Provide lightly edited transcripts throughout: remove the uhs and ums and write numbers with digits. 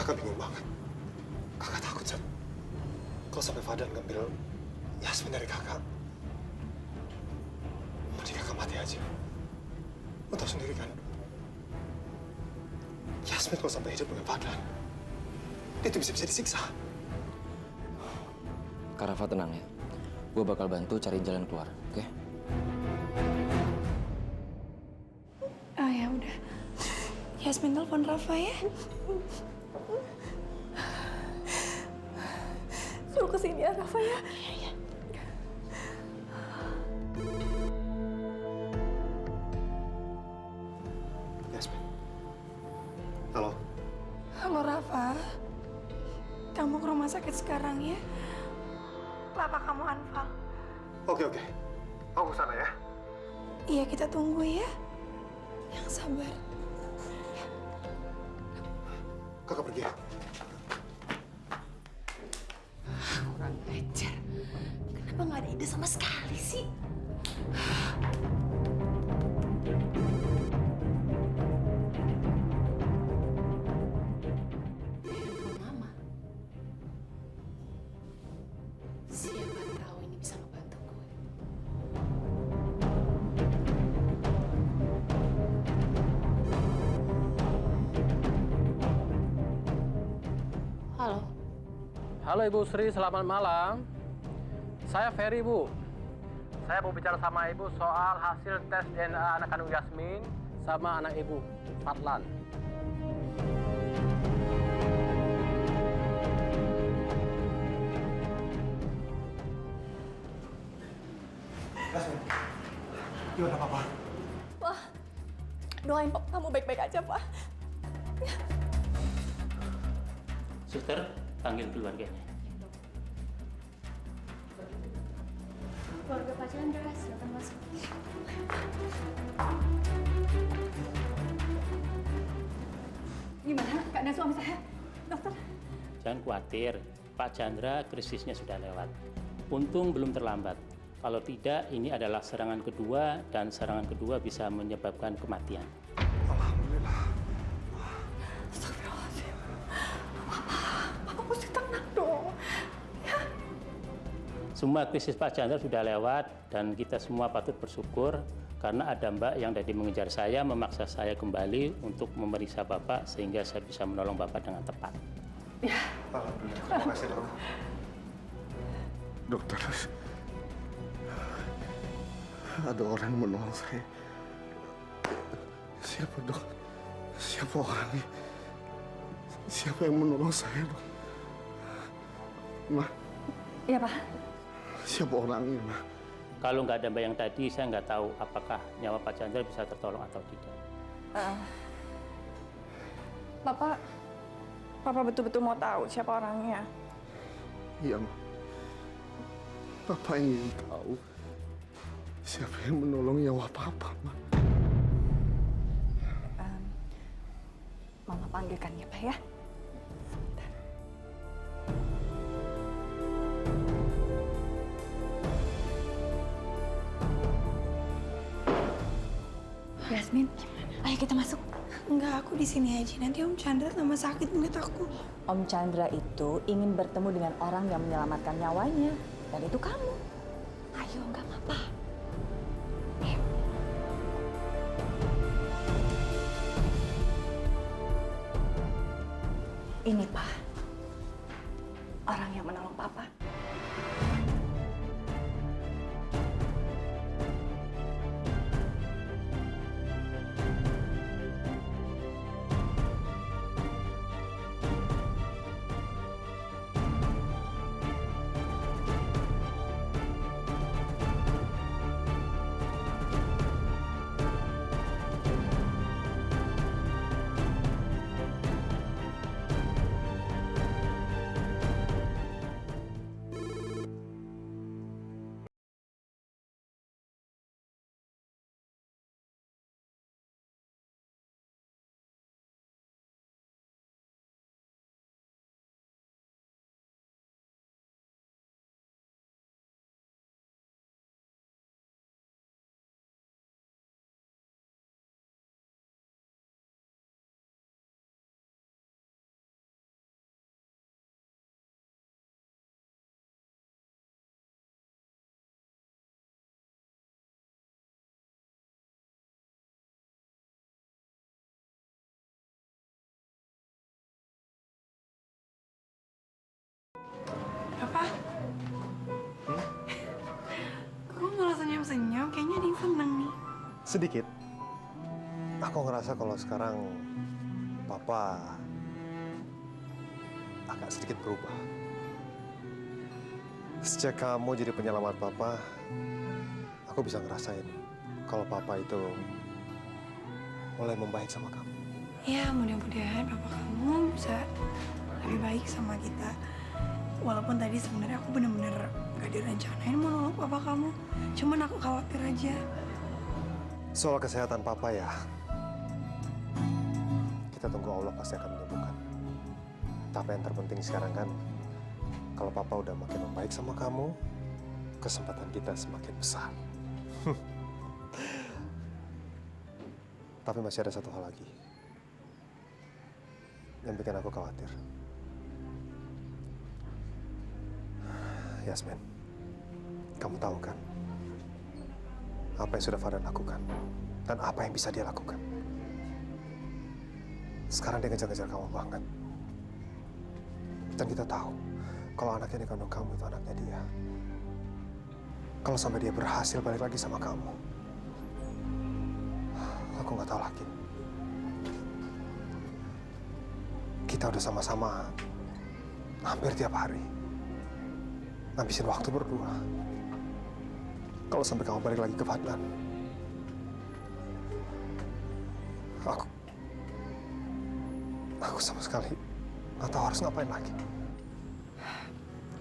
Kakak bingung banget. Kakak takut, Sam. Kalau sampai Fadlan ngambil Yasmin dari kakak, mending kakak mati aja. Lo tau sendiri kan, Yasmin kalau sampai hidup dengan Fadlan, itu bisa disiksa. Kak Rafa tenang ya. Gue bakal bantu cari jalan keluar, oke? Oh ya udah. Yasmin telepon Rafa ya. Suruh kesini ya Rafa ya. Iya. Yasmin. Halo. Halo Rafa. Kamu ke rumah sakit sekarang ya. Papa kamu anfal. Oke. Aku kesana ya. Iya, kita tunggu ya. Yang sabar. Kakak pergi ya. Kurang ajar. Kenapa nggak ada ide sama sekali sih? Handphone Mama. Siapa tahu ini bisa ngebantu gue. Halo. Halo Ibu Sri, selamat malam. Saya Ferry, Bu. Saya mau bicara sama Ibu soal hasil tes DNA anak kandung Yasmin sama anak Ibu, Fadlan. Yasmin, gimana Papa? Pak, doain Pak kamu baik-baik aja, Pak. Suster, panggil keluarganya. Keluarga Pak Chandra, silakan masuk. Gimana keadaan suami saya, dokter? Jangan khawatir, Pak Chandra krisisnya sudah lewat. Untung belum terlambat. Kalau tidak, ini adalah serangan kedua dan serangan kedua bisa menyebabkan kematian. Alhamdulillah. Astagfirullahaladzim. Papa mesti tenang dong. Semua krisis Pak Chandra sudah lewat dan kita semua patut bersyukur karena ada Mbak yang tadi mengejar saya, memaksa saya kembali untuk memeriksa Bapak sehingga saya bisa menolong Bapak dengan tepat. Alhamdulillah. Terima kasih, Dok. Dokter, ada orang yang menolong saya. Siapa, Dok? Siapa orangnya? Siapa yang menolong saya, Dok? Ma, Iya, Pak. siapa orangnya, Ma? Kalau nggak ada Mbak yang tadi, saya nggak tahu apakah nyawa Pak Chandra bisa tertolong atau tidak. Papa betul-betul mau tahu siapa orangnya. Iya, Ma. Papa ingin tahu siapa yang menolong nyawa Papa, Ma. Mama panggilkan ya, Pak ya. Yasmin, ayo kita masuk. Enggak, aku di sini aja. Nanti Om Chandra tambah sakit ngeliat aku. Om Chandra itu ingin bertemu dengan orang yang menyelamatkan nyawanya. Dan itu kamu. Ayo, nggak apa-apa. Ini, Pak. Orang yang menolong Papa. Sedikit. Aku ngerasa kalau sekarang Papa agak sedikit berubah. Sejak kamu jadi penyelamat Papa, aku bisa ngerasain kalau Papa itu mulai membaik sama kamu. Ya, mudah-mudahan papa kamu bisa lebih baik sama kita. Walaupun tadi sebenarnya aku bener-bener gak direncanain mau nolong papa kamu. Cuman aku khawatir aja. Soal kesehatan Papa ya, kita tunggu Allah pasti akan menyembuhkan. Tapi yang terpenting sekarang kan, kalau Papa udah makin membaik sama kamu, kesempatan kita semakin besar. Tapi masih ada satu hal lagi yang bikin aku khawatir. Yasmin, kamu tahu kan apa yang sudah Fadlan lakukan dan apa yang bisa dia lakukan. Sekarang dia ngejar-ngejar kamu banget. Dan kita tahu kalau anak yang dikandung kamu itu anaknya dia. Kalau sampai dia berhasil balik lagi sama kamu, aku nggak tahu lagi. Kita udah sama-sama hampir tiap hari ngabisin waktu berdua. Kalau sampai kamu balik lagi ke Fadlan, aku sama sekali nggak tahu harus ngapain lagi.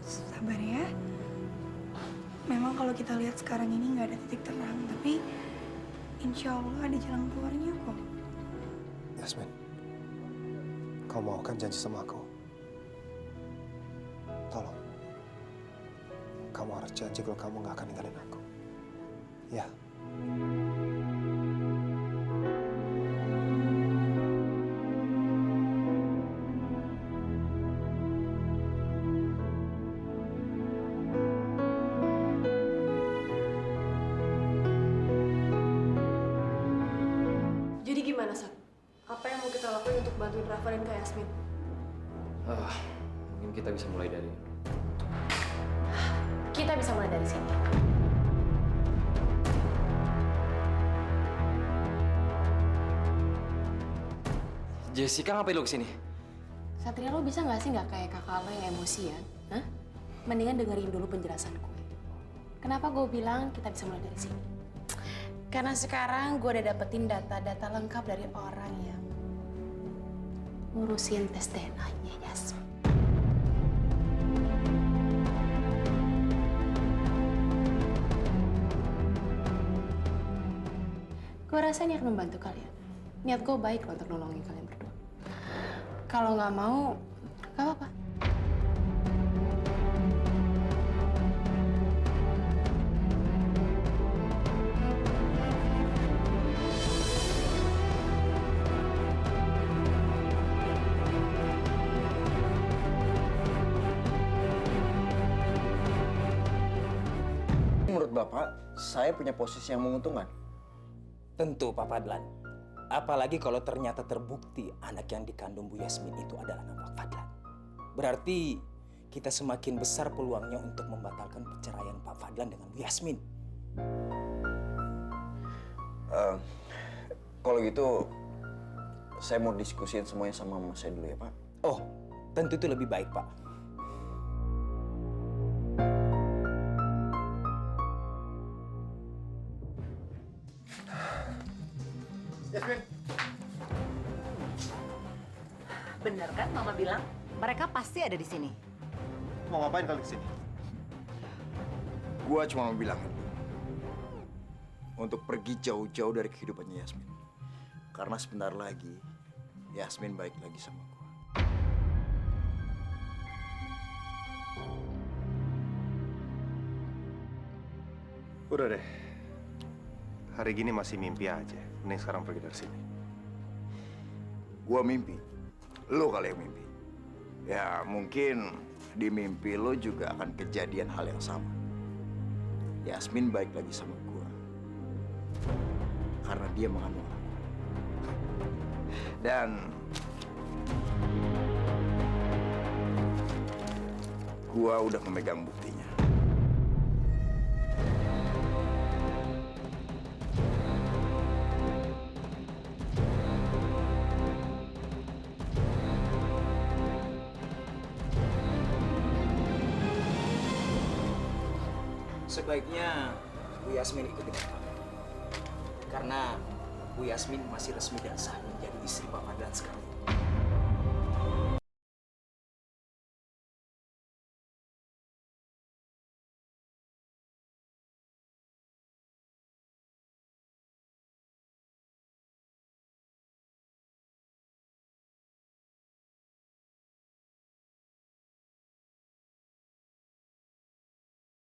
Sabar ya. Memang kalau kita lihat sekarang ini nggak ada titik terang, tapi insya Allah ada jalan keluarnya kok. Yasmin, kau mau kan janji sama aku? Tolong, kamu harus janji kalau kamu nggak akan ninggalin aku. Ya. Jadi gimana, Sat? Apa yang mau kita lakuin untuk bantuin Rafa dan Kak Yasmin? Mungkin kita bisa mulai dari... Kita bisa mulai dari sini. Jessica ngapain lo kesini? Satria, lo bisa nggak sih nggak kayak kakak lo yang emosian? Hah? Mendingan dengerin dulu penjelasan gue. Kenapa gue bilang kita bisa mulai dari sini? Karena sekarang gue udah dapetin data-data lengkap dari orang yang ngurusin tes DNA-nya Yasmin. Gue rasa ini akan membantu kalian. Niat gue baik loh untuk nolongin kalian berdua. Kalau nggak mau, nggak apa-apa. Menurut Bapak, saya punya posisi yang menguntungkan. Tentu, Pak Fadlan. Apalagi kalau ternyata terbukti anak yang dikandung Bu Yasmin itu adalah anak Pak Fadlan. Berarti kita semakin besar peluangnya untuk membatalkan perceraian Pak Fadlan dengan Bu Yasmin. Kalau gitu, saya mau diskusin semuanya sama mama saya dulu ya, Pak. Oh, tentu itu lebih baik, Pak. Yasmin, Bener kan Mama bilang? Mereka pasti ada di sini. mau ngapain kali kesini? Gua cuma mau bilang untuk pergi jauh-jauh dari kehidupannya Yasmin. Karena sebentar lagi Yasmin baik lagi sama gua. Udah deh. Hari gini masih mimpi aja. Mending sekarang pergi dari sini. Gua mimpi, lo kali yang mimpi. Ya mungkin di mimpi lo juga akan kejadian hal yang sama. Yasmin baik lagi sama gua karena dia mengandung aku. Dan gua udah memegang buktinya. Sebaiknya Bu Yasmin ikut dengan kami. Karena Bu Yasmin masih resmi dan sah menjadi istri Pak Fadlan sekarang.